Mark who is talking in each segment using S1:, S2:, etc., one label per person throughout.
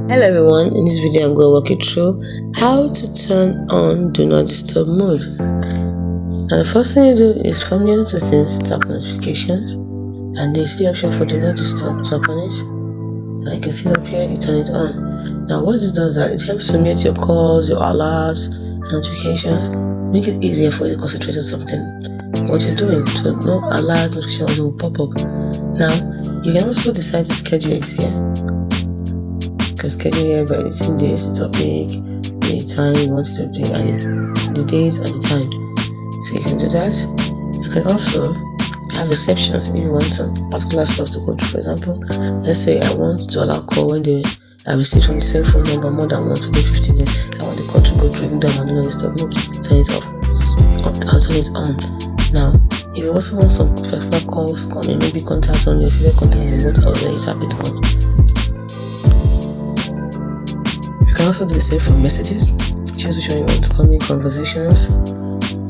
S1: Hello everyone, in this video I'm going to walk you through how to turn on do not disturb mode. Now the first thing you do is from your settings, tap notifications, and there's the option for do not disturb. Tap on it, and you can see it up here, you turn it on. Now what this does is that it helps to mute your calls, your alerts, notifications, make it easier for you to concentrate on something what you're doing, so no alert notifications will pop up. Now you can also decide to schedule it here. You can schedule here by editing this, the topic, the time you want it to be, and the days and the time. So you can do that. You can also have receptions if you want some particular stuff to go through. For example, let's say I want to allow call when I receive from the same phone number more than 1 to 15 minutes. I want the call to go through even though I'm doing this stuff. No, turn it off. I'll turn it on. Now, if you also want some particular calls coming, maybe contacts on your favorite contact you want, or then you tap it on. You can also do the same for messages. Choose which one you want to call me, conversations,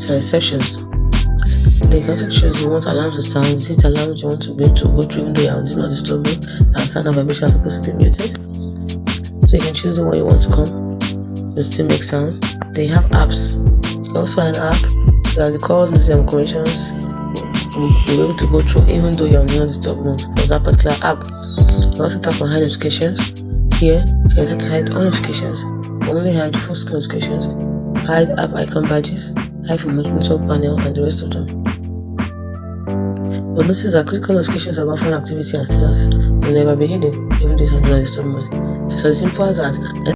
S1: to exceptions. Then you can also choose you want alarms to sound. Is it alarms you want to be able to go through even though you are do not disturb mode, and sound and vibration are supposed to be muted. So you can choose the one you want to come to still make sound. Then you have apps. You can also add an app so that the calls, messages, and conversations will be able to go through even though you're on do not disturb mode for that particular app. You can also tap on hide notifications. Here you can tap to hide all notifications, only hide full screen notifications, hide app icon badges, hide from multiple panel, and the rest of them. But notice that critical notifications about phone activity and status will never be hidden even though it's on do not disturb mode. So it's as simple as that.